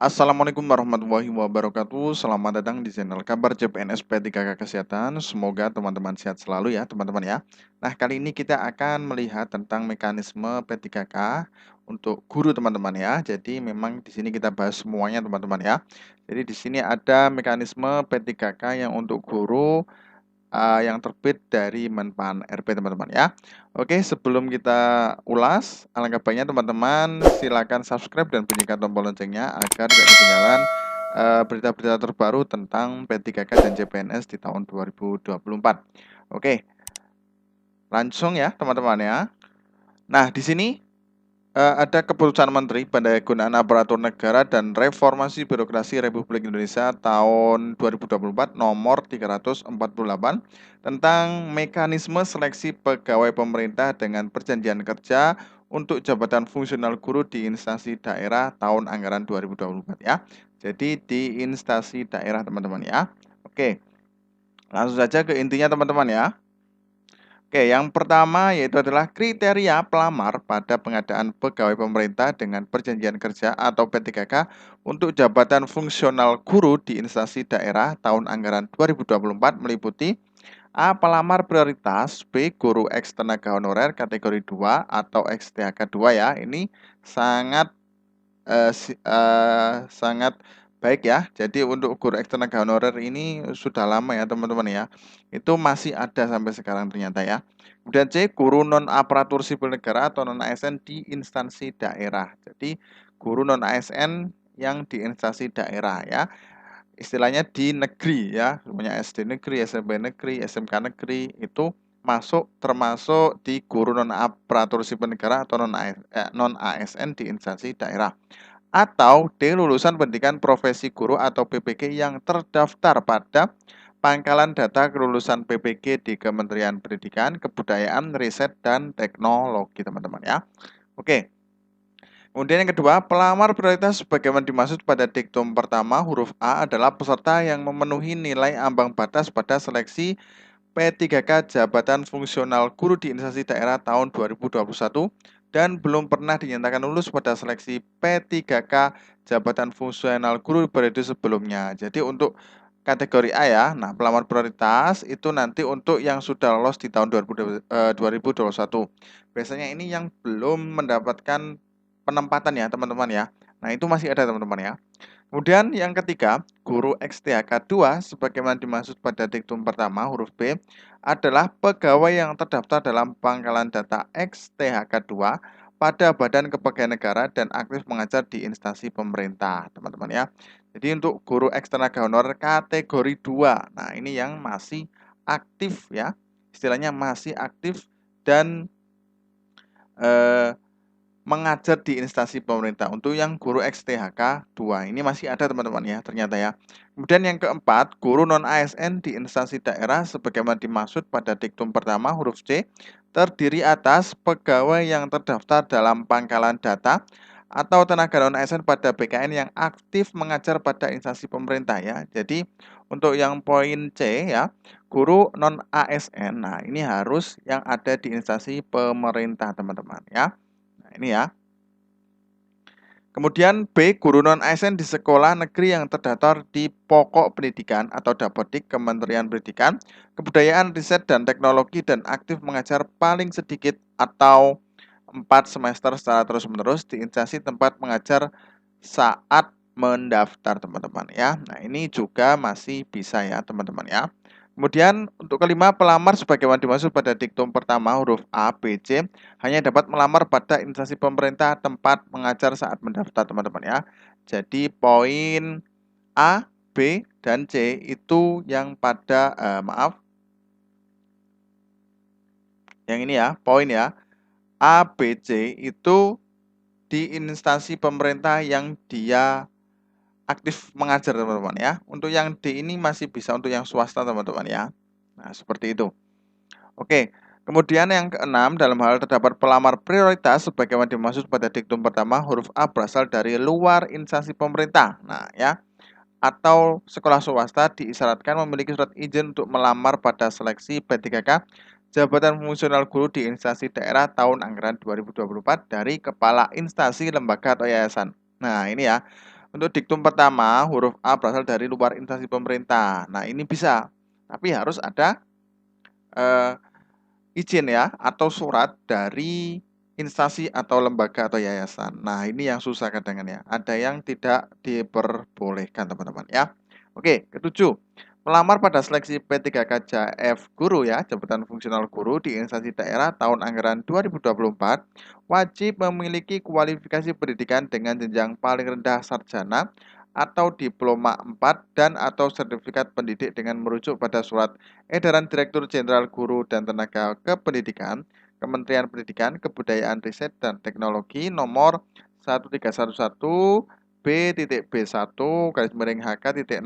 Assalamualaikum warahmatullahi wabarakatuh. Selamat datang di channel Kabar CPNS P3K Kesehatan. Semoga teman-teman sehat selalu ya, teman-teman ya. Nah, kali ini kita akan melihat tentang mekanisme P3K untuk guru, teman-teman ya. Jadi memang di sini kita bahas semuanya, teman-teman ya. Jadi di sini ada mekanisme P3K yang untuk guru yang terbit dari Menpan RP, teman-teman ya. Oke, sebelum kita ulas, alangkah baiknya teman-teman silakan subscribe dan bunyikan tombol loncengnya agar tidak ketinggalan berita-berita terbaru tentang P3K dan CPNS di tahun 2024. Oke, langsung ya teman-teman ya. Nah, di sini ada keputusan Menteri Pendayagunaan Aparatur Negara dan Reformasi Birokrasi Republik Indonesia tahun 2024 nomor 348 tentang mekanisme seleksi pegawai pemerintah dengan perjanjian kerja untuk jabatan fungsional guru di instansi daerah tahun anggaran 2024 ya. Jadi di instansi daerah, teman-teman ya. Oke, langsung saja ke intinya, teman-teman ya. Oke, yang pertama yaitu adalah kriteria pelamar pada pengadaan pegawai pemerintah dengan perjanjian kerja atau P3K untuk jabatan fungsional guru di instansi daerah tahun anggaran 2024 meliputi A. Pelamar prioritas, B. Guru ex tenaga honorer kategori 2 atau ex THK 2 ya. Ini sangat sangat baik ya. Jadi untuk guru ex tenaga honorer ini sudah lama ya, teman-teman ya. Itu masih ada sampai sekarang ternyata ya. Kemudian C, guru non aparatur sipil negara atau non ASN di instansi daerah. Jadi guru non ASN yang di instansi daerah ya. Istilahnya di negeri ya, semuanya SD negeri, SMP negeri, SMK negeri itu masuk termasuk di guru non aparatur sipil negara atau non ASN di instansi daerah. Atau D. Lulusan pendidikan profesi guru atau PPG yang terdaftar pada pangkalan data kelulusan PPG di Kementerian Pendidikan, Kebudayaan, Riset, dan Teknologi, teman-teman ya. Oke. Kemudian yang kedua, pelamar prioritas sebagaimana dimaksud pada diktum pertama huruf A adalah peserta yang memenuhi nilai ambang batas pada seleksi P3K jabatan fungsional guru di instansi daerah tahun 2021 dan belum pernah dinyatakan lulus pada seleksi P3K jabatan fungsional guru periode sebelumnya. Jadi untuk kategori A ya, nah pelamar prioritas itu nanti untuk yang sudah lolos di tahun 2021. Biasanya ini yang belum mendapatkan penempatan ya teman-teman ya. Nah itu masih ada teman-teman ya. Kemudian yang ketiga, guru XTHK 2 sebagaimana dimaksud pada diktum pertama huruf B adalah pegawai yang terdaftar dalam pangkalan data XTHK 2 pada Badan Kepegawaian Negara dan aktif mengajar di instansi pemerintah, teman-teman ya. Jadi untuk guru eks tenaga honorer kategori 2. Nah, ini yang masih aktif ya. Istilahnya masih aktif dan mengajar di instansi pemerintah. Untuk yang guru XTHK 2 ini masih ada teman-teman ya ternyata ya. Kemudian yang keempat, guru non ASN di instansi daerah sebagaimana dimaksud pada diktum pertama huruf C terdiri atas pegawai yang terdaftar dalam pangkalan data atau tenaga non ASN pada BKN yang aktif mengajar pada instansi pemerintah ya. Jadi untuk yang poin C ya, guru non ASN. Nah, ini harus yang ada di instansi pemerintah teman-teman ya. Nah, ini ya. Kemudian B, guru non-ASN di sekolah negeri yang terdaftar di Pokok Pendidikan atau Dapodik Kementerian Pendidikan, Kebudayaan, Riset, dan Teknologi dan aktif mengajar paling sedikit atau 4 semester secara terus-menerus di instansi tempat mengajar saat mendaftar, teman-teman ya. Nah, ini juga masih bisa ya, teman-teman ya. Kemudian untuk kelima, pelamar sebagaimana dimaksud pada diktum pertama huruf A, B, C hanya dapat melamar pada instansi pemerintah tempat mengajar saat mendaftar, teman-teman ya. Jadi poin A, B, dan C itu yang pada yang ini ya, poin ya. A, B, C itu di instansi pemerintah yang dia aktif mengajar, teman-teman ya. Untuk yang D ini masih bisa untuk yang swasta, teman-teman ya. Nah, seperti itu. Oke, kemudian yang keenam, dalam hal terdapat pelamar prioritas sebagaimana dimaksud pada diktum pertama huruf A berasal dari luar instansi pemerintah. Nah, ya, atau sekolah swasta diisyaratkan memiliki surat izin untuk melamar pada seleksi P3K jabatan fungsional guru di instansi daerah tahun anggaran 2024 dari kepala instansi, lembaga atau yayasan. Nah, ini ya. Untuk diktum pertama, huruf A berasal dari luar instansi pemerintah. Nah, ini bisa. Tapi harus ada eh, izin ya atau surat dari instansi atau lembaga atau yayasan. Nah, ini yang susah kadang ya. Ada yang tidak diperbolehkan, teman-teman ya. Oke, ketujuh. Pelamar pada seleksi P3K-JF guru ya, jabatan fungsional guru di instansi daerah tahun anggaran 2024 wajib memiliki kualifikasi pendidikan dengan jenjang paling rendah sarjana atau diploma 4 dan atau sertifikat pendidik dengan merujuk pada surat edaran Direktur Jenderal Guru dan Tenaga Kependidikan, Kementerian Pendidikan, Kebudayaan, Riset, dan Teknologi nomor 1311 B.B1 garis miring HK.04.01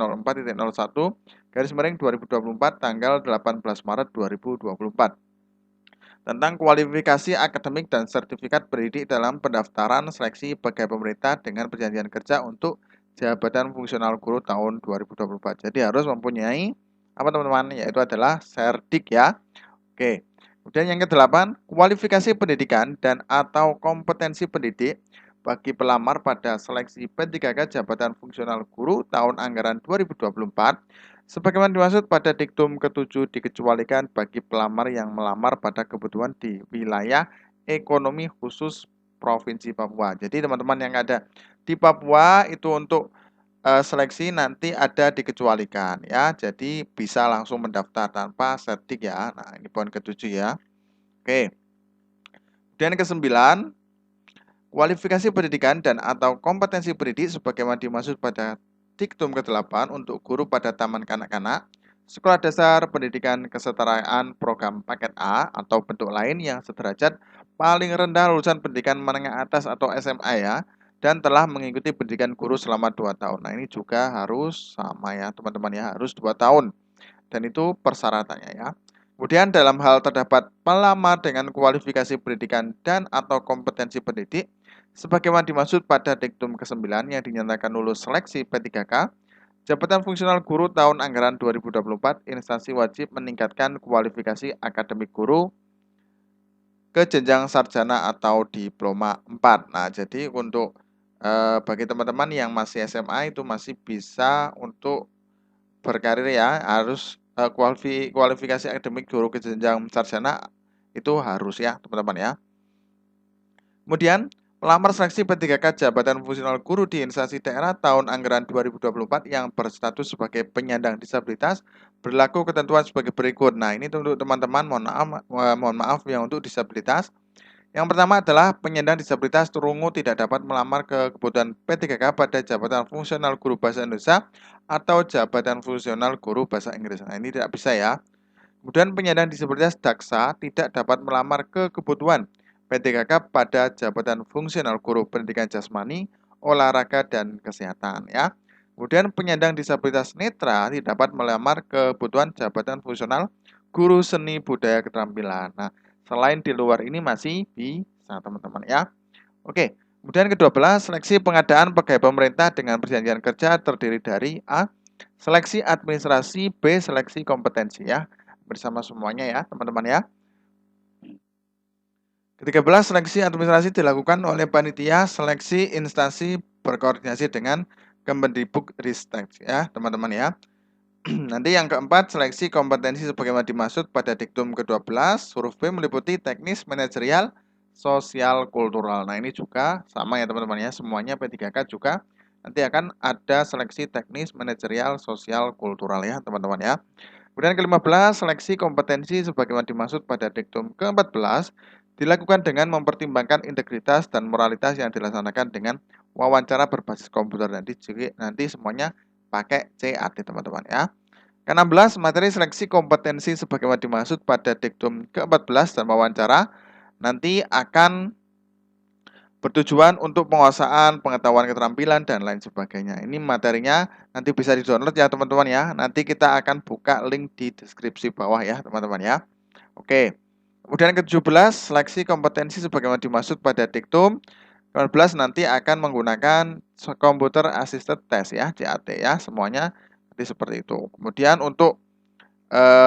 garis miring 2024 tanggal 18 Maret 2024 tentang kualifikasi akademik dan sertifikat pendidik dalam pendaftaran seleksi pegawai pemerintah dengan perjanjian kerja untuk jabatan fungsional guru tahun 2024. Jadi harus mempunyai apa teman-teman? Yaitu adalah Serdik ya. Oke. Kemudian yang ke-8, kualifikasi pendidikan dan atau kompetensi pendidik bagi pelamar pada seleksi P3K jabatan fungsional guru tahun anggaran 2024 sebagaimana dimaksud pada diktum ke-7 dikecualikan bagi pelamar yang melamar pada kebutuhan di wilayah ekonomi khusus Provinsi Papua. Jadi teman-teman yang ada di Papua itu untuk seleksi nanti ada dikecualikan ya. Jadi bisa langsung mendaftar tanpa sertik ya. Nah, ini poin ke-7 ya. Oke. Kemudian ke-9, kualifikasi pendidikan dan atau kompetensi pendidik sebagaimana dimaksud pada diktum ke-8 untuk guru pada taman kanak-kanak, sekolah dasar pendidikan kesetaraan program paket A atau bentuk lain yang sederajat paling rendah lulusan pendidikan menengah atas atau SMA ya, dan telah mengikuti pendidikan guru selama 2 tahun. Nah, ini juga harus sama ya teman-teman ya, harus 2 tahun. Dan itu persyaratannya ya. Kemudian dalam hal terdapat pelamar dengan kualifikasi pendidikan dan atau kompetensi pendidik, sebagaimana dimaksud pada diktum ke-9 yang dinyatakan lulus seleksi P3K, jabatan fungsional guru tahun anggaran 2024, instansi wajib meningkatkan kualifikasi akademik guru ke jenjang sarjana atau diploma 4. Nah, jadi untuk bagi teman-teman yang masih SMA itu masih bisa untuk berkarir ya, harus kualifikasi akademik guru ke jenjang sarjana itu harus ya teman-teman ya. Kemudian pelamar seleksi P3K jabatan fungsional guru di instansi daerah tahun anggaran 2024 yang berstatus sebagai penyandang disabilitas berlaku ketentuan sebagai berikut. Nah, ini untuk teman-teman mohon maaf yang untuk disabilitas. Yang pertama adalah penyandang disabilitas turungu tidak dapat melamar ke kebutuhan P3K pada jabatan fungsional guru bahasa Indonesia atau jabatan fungsional guru bahasa Inggris. Nah, ini tidak bisa ya. Kemudian penyandang disabilitas daksa tidak dapat melamar ke kebutuhan P3K pada jabatan fungsional guru pendidikan jasmani, olahraga, dan kesehatan ya. Kemudian penyandang disabilitas netra tidak dapat melamar ke kebutuhan jabatan fungsional guru seni budaya keterampilan. Nah, selain di luar ini masih bisa teman-teman ya. Oke, kemudian ke-12, seleksi pengadaan pegawai pemerintah dengan perjanjian kerja terdiri dari A. Seleksi administrasi, B. Seleksi kompetensi ya. Bersama semuanya ya teman-teman ya. Ke-13, seleksi administrasi dilakukan oleh panitia seleksi instansi berkoordinasi dengan Kemendikbud Ristek ya teman-teman ya. Nanti yang keempat, seleksi kompetensi sebagaimana dimaksud pada diktum ke-12, huruf B meliputi teknis, manajerial, sosial, kultural. Nah, ini juga sama ya teman-teman ya, semuanya P3K juga nanti akan ada seleksi teknis, manajerial, sosial, kultural ya teman-teman ya. Kemudian ke-15, seleksi kompetensi sebagaimana dimaksud pada diktum ke-14 dilakukan dengan mempertimbangkan integritas dan moralitas yang dilaksanakan dengan wawancara berbasis komputer. Nanti semuanya pakai CAT teman-teman ya. Ke-16, materi seleksi kompetensi sebagaimana dimaksud pada diktum ke-14 dan wawancara nanti akan bertujuan untuk penguasaan, pengetahuan keterampilan, dan lain sebagainya. Ini materinya nanti bisa di-download ya teman-teman ya. Nanti kita akan buka link di deskripsi bawah ya teman-teman ya. Oke. Kemudian ke-17, seleksi kompetensi sebagaimana dimaksud pada diktum ke-15 nanti akan menggunakan komputer assisted test ya, CAT ya, semuanya nanti seperti itu. Kemudian untuk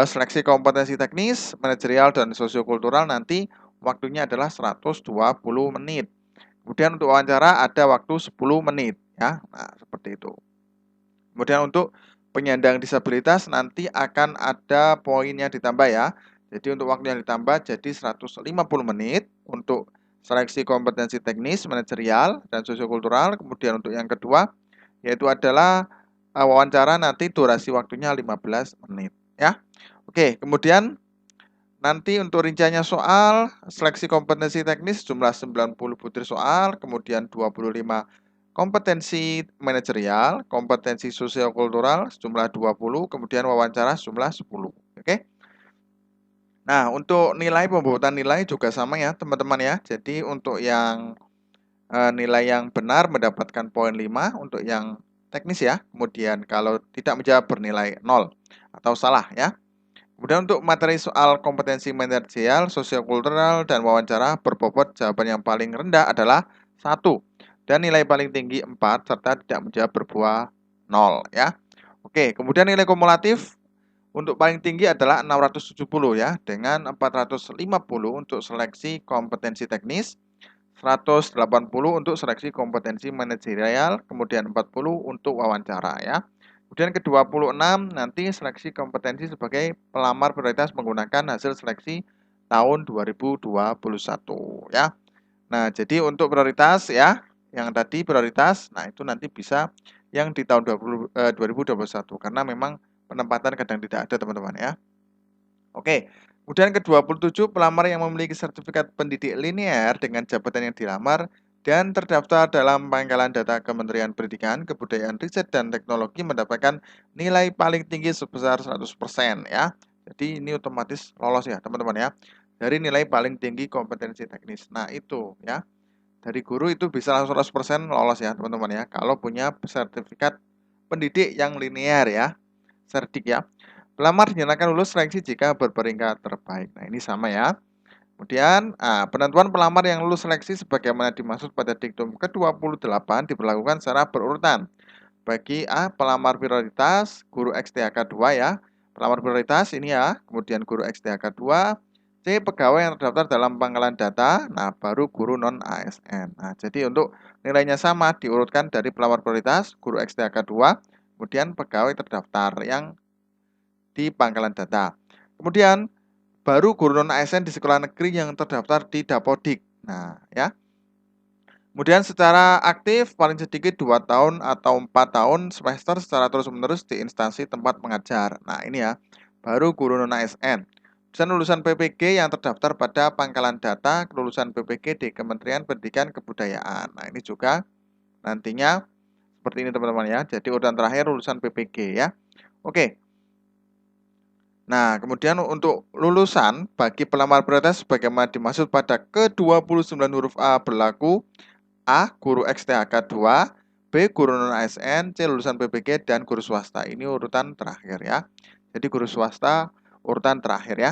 seleksi kompetensi teknis, manajerial, dan sosiokultural nanti waktunya adalah 120 menit. Kemudian untuk wawancara ada waktu 10 menit. ya. Nah, seperti itu. Kemudian untuk penyandang disabilitas nanti akan ada poinnya ditambah ya. Jadi untuk waktu yang ditambah jadi 150 menit untuk seleksi kompetensi teknis, manajerial, dan sosiokultural. Kemudian untuk yang kedua yaitu adalah wawancara, nanti durasi waktunya 15 menit ya. Oke, kemudian nanti untuk rinciannya soal seleksi kompetensi teknis jumlah 90 butir soal, kemudian 25 kompetensi manajerial, kompetensi sosiokultural sejumlah 20, kemudian wawancara sejumlah 10. Oke. Nah, untuk nilai pembuatan nilai juga sama ya, teman-teman ya. Jadi untuk yang nilai yang benar mendapatkan poin 5 untuk yang teknis ya. Kemudian kalau tidak menjawab bernilai 0 atau salah ya. Kemudian untuk materi soal kompetensi manajerial, sosiokultural, dan wawancara berbobot jawaban yang paling rendah adalah 1 dan nilai paling tinggi 4 serta tidak menjawab berbuah 0 ya. Oke, kemudian nilai kumulatif untuk paling tinggi adalah 670 ya dengan 450 untuk seleksi kompetensi teknis, 180 untuk seleksi kompetensi manajerial, kemudian 40 untuk wawancara ya. Kemudian ke-26 nanti seleksi kompetensi sebagai pelamar prioritas menggunakan hasil seleksi tahun 2021 ya. Nah, jadi untuk prioritas ya, yang tadi prioritas, nah itu nanti bisa yang di tahun 2021 karena memang penempatan kadang tidak ada teman-teman ya. Oke. Kemudian ke-27 pelamar yang memiliki sertifikat pendidik linear dengan jabatan yang dilamar dan terdaftar dalam pangkalan data Kementerian Pendidikan, Kebudayaan, Riset, dan Teknologi mendapatkan nilai paling tinggi sebesar 100% ya. Jadi ini otomatis lolos ya teman-teman ya. Dari nilai paling tinggi kompetensi teknis. Nah itu ya. Dari guru itu bisa langsung 100% lolos ya teman-teman ya. Kalau punya sertifikat pendidik yang linear ya. Serdik ya. Pelamar dinyatakan lulus seleksi jika berperingkat terbaik. Nah, ini sama ya. Kemudian, penentuan pelamar yang lulus seleksi sebagaimana dimaksud pada diktum ke-28 diberlakukan secara berurutan. Bagi A, pelamar prioritas, guru XTHK 2 ya. Pelamar prioritas ini ya, kemudian guru XTHK 2. C, pegawai yang terdaftar dalam pangkalan data, nah baru guru non-ASN. Nah, jadi untuk nilainya sama diurutkan dari pelamar prioritas, guru XTHK 2, kemudian pegawai terdaftar yang di pangkalan data. Kemudian baru guru non-ASN di sekolah negeri yang terdaftar di Dapodik. Nah, ya. Kemudian secara aktif paling sedikit 2 tahun atau 4 tahun semester secara terus-menerus di instansi tempat mengajar. Nah, ini ya. Baru guru non-ASN. Dan lulusan PPG yang terdaftar pada pangkalan data, kelulusan PPG di Kementerian Pendidikan Kebudayaan. Nah, ini juga nantinya seperti ini teman-teman ya. Jadi urutan terakhir lulusan PPG ya. Oke. Nah, kemudian untuk lulusan bagi pelamar prioritas sebagaimana dimaksud pada ke-29 huruf A berlaku A. Guru XTHK 2, B. Guru non-ASN, C. Lulusan PPG, dan guru swasta. Ini urutan terakhir ya. Jadi guru swasta urutan terakhir ya.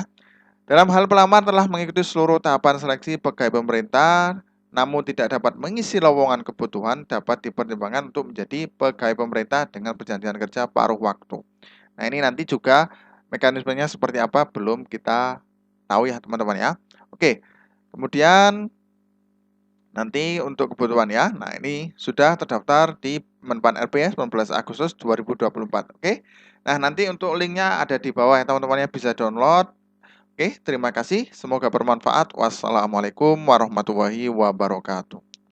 Dalam hal pelamar telah mengikuti seluruh tahapan seleksi pegawai pemerintah, namun tidak dapat mengisi lowongan kebutuhan, dapat dipertimbangkan untuk menjadi pegawai pemerintah dengan perjanjian kerja paruh waktu. Nah, ini nanti juga mekanismenya seperti apa belum kita tahu ya teman-teman ya. Oke, kemudian nanti untuk kebutuhan ya. Nah, ini sudah terdaftar di Menpan RP 19 Agustus 2024. Oke. Nah, nanti untuk linknya ada di bawah ya teman-teman ya, bisa download. Oke, terima kasih. Semoga bermanfaat. Wassalamualaikum warahmatullahi wabarakatuh.